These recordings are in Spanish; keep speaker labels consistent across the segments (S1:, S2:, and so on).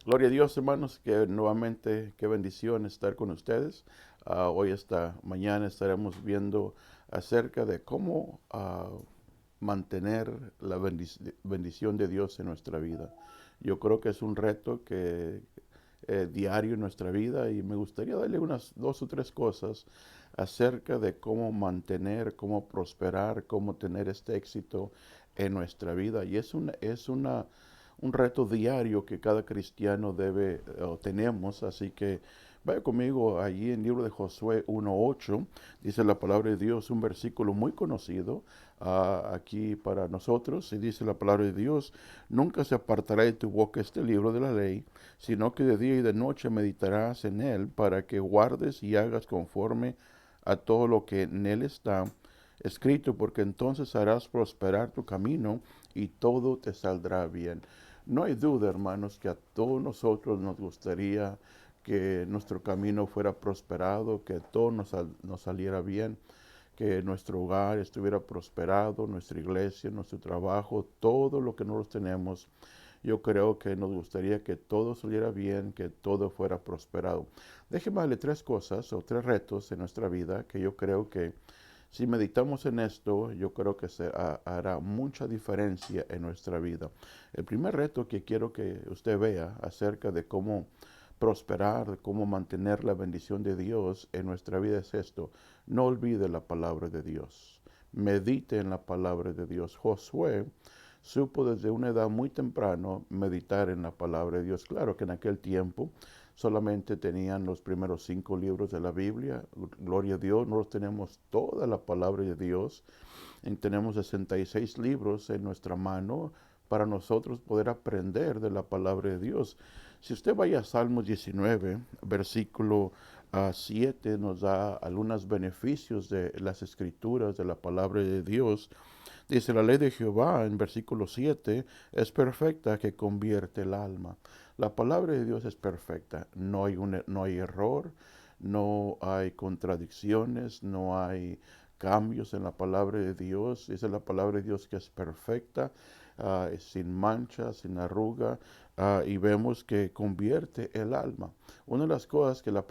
S1: Gloria a Dios, hermanos, que nuevamente qué bendición estar con ustedes. Hoy esta mañana estaremos viendo acerca de cómo mantener la bendición de Dios en nuestra vida. Yo creo que es un reto que diario en nuestra vida y me gustaría darle unas dos o tres cosas acerca de cómo mantener, cómo prosperar, cómo tener este éxito en nuestra vida. Y un reto diario que cada cristiano debe o tenemos, así que vaya conmigo allí en el libro de Josué 1:8, dice la palabra de Dios, un versículo muy conocido aquí para nosotros, y dice la palabra de Dios: nunca se apartará de tu boca este libro de la ley, sino que de día y de noche meditarás en él, para que guardes y hagas conforme a todo lo que en él está escrito, porque entonces harás prosperar tu camino y todo te saldrá bien. No hay duda, hermanos, que a todos nosotros nos gustaría que nuestro camino fuera prosperado, que todo nos saliera bien, que nuestro hogar estuviera prosperado, nuestra iglesia, nuestro trabajo, todo lo que nosotros tenemos. Yo creo que nos gustaría que todo saliera bien, que todo fuera prosperado. Déjeme darle tres cosas o tres retos en nuestra vida que yo creo que si meditamos en esto, yo creo que hará mucha diferencia en nuestra vida. El primer reto que quiero que usted vea acerca de cómo prosperar, de cómo mantener la bendición de Dios en nuestra vida es esto: no olvide la palabra de Dios. Medite en la palabra de Dios. Josué supo desde una edad muy temprano meditar en la palabra de Dios. Claro que en aquel tiempo solamente tenían los primeros 5 libros de la Biblia. Gloria a Dios, nosotros tenemos toda la palabra de Dios. Tenemos 66 libros en nuestra mano para nosotros poder aprender de la palabra de Dios. Si usted vaya a Salmos 19, versículo 7, nos da algunos beneficios de las escrituras, de la palabra de Dios. Dice: la ley de Jehová, en versículo 7, es perfecta, que convierte el alma. La palabra de Dios es perfecta. No hay error, no hay contradicciones, no hay cambios en la palabra de Dios. Dice la palabra de Dios que es perfecta, sin mancha, sin arruga, y vemos que convierte el alma. Una de las cosas que el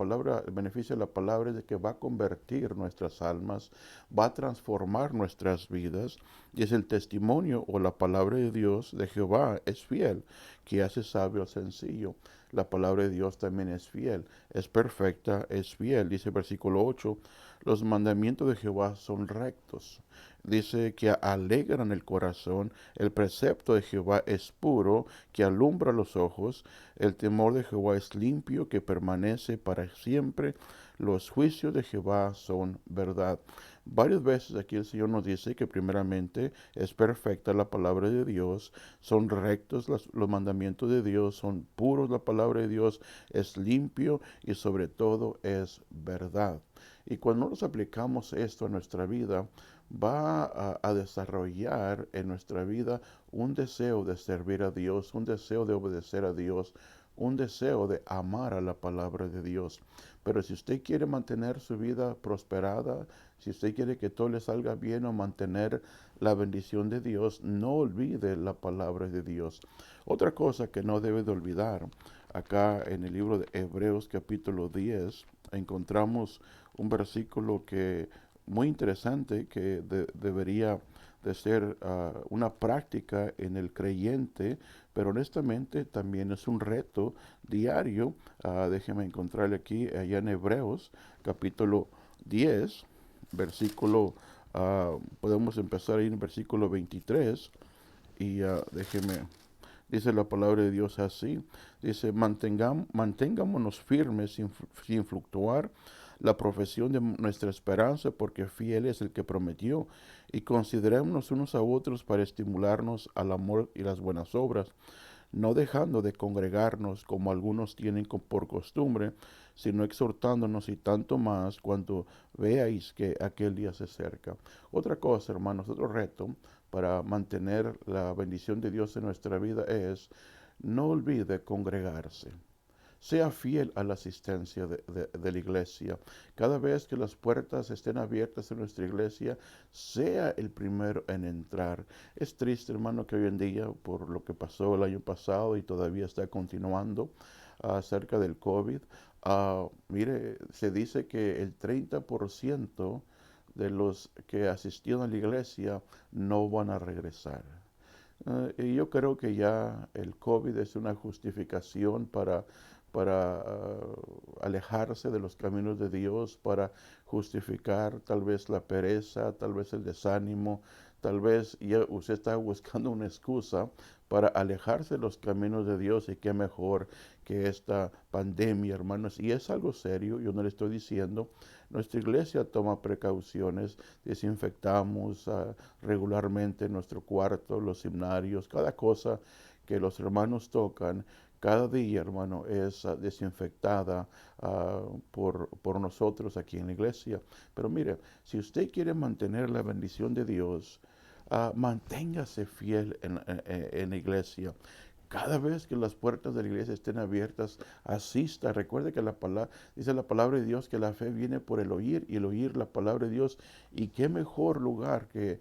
S1: beneficio de la palabra es de que va a convertir nuestras almas, va a transformar nuestras vidas, y es el testimonio o la palabra de Dios de Jehová es fiel, que hace sabio al sencillo. La palabra de Dios también es fiel, es perfecta, es fiel. Dice el versículo 8, los mandamientos de Jehová son rectos. Dice que alegran el corazón, el precepto de Jehová es puro, que alumbra los ojos, el temor de Jehová es limpio, que permanece para siempre, los juicios de Jehová son verdad. Varias veces aquí el Señor nos dice que primeramente es perfecta la palabra de Dios, son rectos los mandamientos de Dios, son puros la palabra de Dios, es limpio y sobre todo es verdad. Y cuando nos aplicamos esto a nuestra vida, va a desarrollar en nuestra vida un deseo de servir a Dios, un deseo de obedecer a Dios, un deseo de amar a la palabra de Dios. Pero si usted quiere mantener su vida prosperada, si usted quiere que todo le salga bien o mantener la bendición de Dios, no olvide la palabra de Dios. Otra cosa que no debe de olvidar, acá en el libro de Hebreos capítulo 10, encontramos un versículo que muy interesante, que debería de ser una práctica en el creyente, pero honestamente también es un reto diario. Déjeme encontrarle aquí, allá en Hebreos, capítulo 10, versículo, podemos empezar ahí en el versículo 23, y déjeme, dice la palabra de Dios así, dice: mantengámonos firmes sin fluctuar la profesión de nuestra esperanza, porque fiel es el que prometió, y considerémonos unos a otros para estimularnos al amor y las buenas obras, no dejando de congregarnos como algunos tienen por costumbre, sino exhortándonos, y tanto más cuando veáis que aquel día se acerca. Otra cosa, hermanos, otro reto para mantener la bendición de Dios en nuestra vida es: no olvide congregarse. sea fiel a la asistencia de la iglesia. Cada vez que las puertas estén abiertas en nuestra iglesia, sea el primero en entrar. Es triste, hermano, que hoy en día, por lo que pasó el año pasado y todavía está continuando acerca del COVID, mire, se dice que el 30% de los que asistieron a la iglesia no van a regresar. Y yo creo que ya el COVID es una justificación para alejarse de los caminos de Dios, para justificar tal vez la pereza, tal vez el desánimo, tal vez ya usted está buscando una excusa para alejarse de los caminos de Dios, y qué mejor que esta pandemia, hermanos. Y es algo serio, yo no le estoy diciendo. Nuestra iglesia toma precauciones, desinfectamos regularmente nuestro cuarto, los himnarios, cada cosa que los hermanos tocan, cada día, hermano, es desinfectada por nosotros aquí en la iglesia. Pero mire, si usted quiere mantener la bendición de Dios, manténgase fiel en la iglesia. Cada vez que las puertas de la iglesia estén abiertas, asista. Recuerde que dice la palabra de Dios que la fe viene por el oír, y el oír la palabra de Dios. Y qué mejor lugar de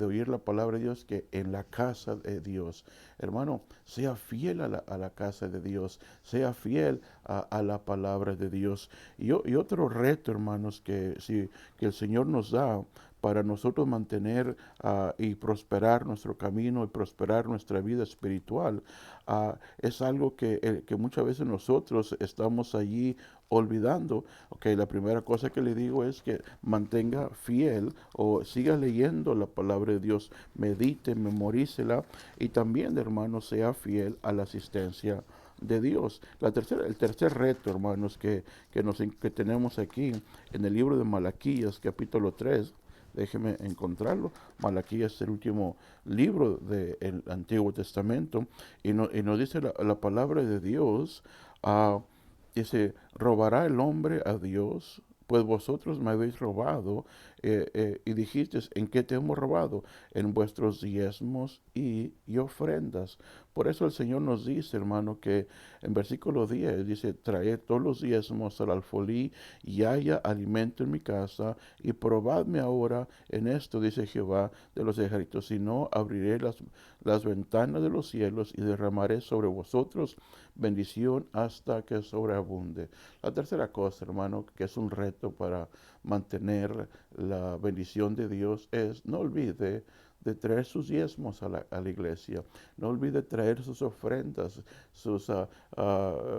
S1: oír la palabra de Dios que en la casa de Dios. Hermano, sea fiel a la casa de Dios, sea fiel a la palabra de Dios. Y otro reto, hermanos, que el Señor nos da para nosotros mantener y prosperar nuestro camino y prosperar nuestra vida espiritual, es algo que muchas veces nosotros estamos allí olvidando. Ok, la primera cosa que le digo es que mantenga fiel o siga leyendo la palabra de Dios, medite, memorícela, y también, hermano, sea fiel a la asistencia de Dios. El tercer reto, hermanos, que tenemos aquí en el libro de Malaquías, capítulo 3. Déjeme encontrarlo. Malaquías es el último libro del Antiguo Testamento, y nos dice la palabra de Dios. ah, Dice: ¿robará el hombre a Dios? Pues vosotros me habéis robado, y dijisteis: ¿en qué te hemos robado? En vuestros diezmos y ofrendas. Por eso el Señor nos dice, hermano, que en versículo 10 dice: traed todos los diezmos al alfolí, y haya alimento en mi casa, y probadme ahora en esto, dice Jehová de los ejércitos, si no, abriré las ventanas de los cielos y derramaré sobre vosotros bendición hasta que sobreabunde. La tercera cosa, hermano, que es un reto para mantener la bendición de Dios, es: no olvide de traer sus diezmos a la iglesia. No olvide traer sus ofrendas,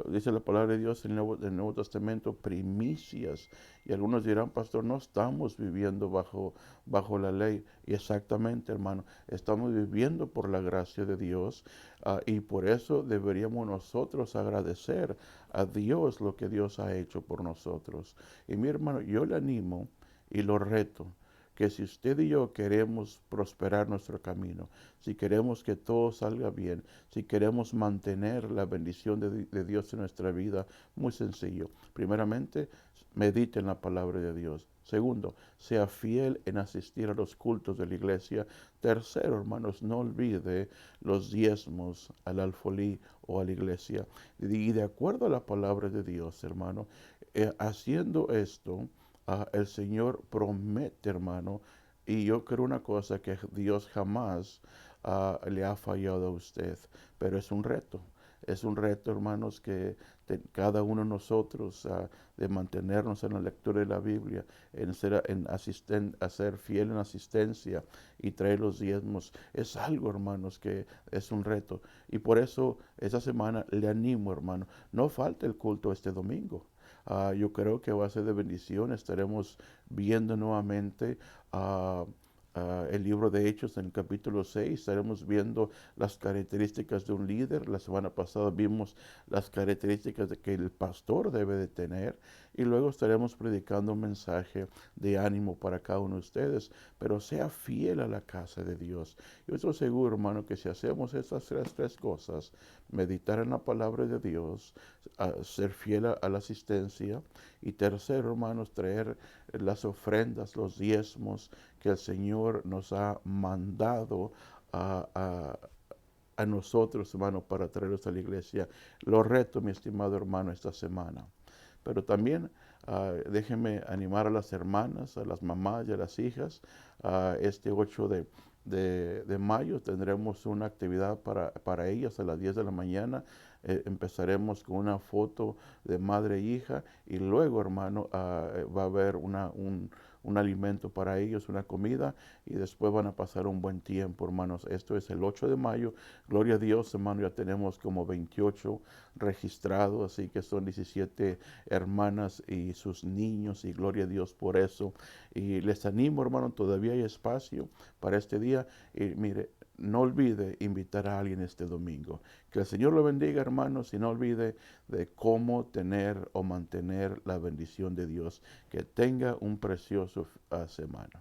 S1: dice la palabra de Dios en el Nuevo Testamento, primicias. Y algunos dirán: pastor, no estamos viviendo bajo la ley. Y exactamente, hermano, estamos viviendo por la gracia de Dios, y por eso deberíamos nosotros agradecer a Dios lo que Dios ha hecho por nosotros. Y mi hermano, yo le animo y lo reto, que si usted y yo queremos prosperar nuestro camino, si queremos que todo salga bien, si queremos mantener la bendición de Dios en nuestra vida, muy sencillo. Primeramente, medite en la palabra de Dios. Segundo, sea fiel en asistir a los cultos de la iglesia. Tercero, hermanos, no olvide los diezmos al alfolí o a la iglesia. Y de acuerdo a la palabra de Dios, hermano, haciendo esto, el Señor promete, hermano, y yo creo una cosa: que Dios jamás le ha fallado a usted, pero es un reto. Es un reto, hermanos, que cada uno de nosotros, de mantenernos en la lectura de la Biblia, hacer fiel en asistencia y traer los diezmos. Es algo, hermanos, que es un reto. Y por eso esta semana le animo, hermano: no falte el culto este domingo. Yo creo que va a ser de bendición. Estaremos viendo nuevamente el libro de Hechos en el capítulo 6. Estaremos viendo las características de un líder. La semana pasada vimos las características que el pastor debe de tener. Y luego estaremos predicando un mensaje de ánimo para cada uno de ustedes. Pero sea fiel a la casa de Dios. Yo estoy seguro, hermano, que si hacemos estas tres cosas: meditar en la palabra de Dios, ser fiel a la asistencia, y tercero, hermanos, traer las ofrendas, los diezmos que el Señor nos ha mandado a, a nosotros, hermano, para traerlos a la iglesia. Los reto, mi estimado hermano, esta semana. Pero también déjenme animar a las hermanas, a las mamás y a las hijas. Este 8 de mayo tendremos una actividad para ellas a las 10 de la mañana. Empezaremos con una foto de madre e hija y luego, hermano, va a haber un alimento para ellos, una comida, y después van a pasar un buen tiempo, hermanos. Esto es el 8 de mayo. Gloria a Dios, hermano, ya tenemos como 28 registrados, así que son 17 hermanas y sus niños, y gloria a Dios por eso. Y les animo, hermano, todavía hay espacio para este día. Y mire, no olvide invitar a alguien este domingo. Que el Señor lo bendiga, hermanos, y no olvide de cómo tener o mantener la bendición de Dios. Que tenga un precioso semana.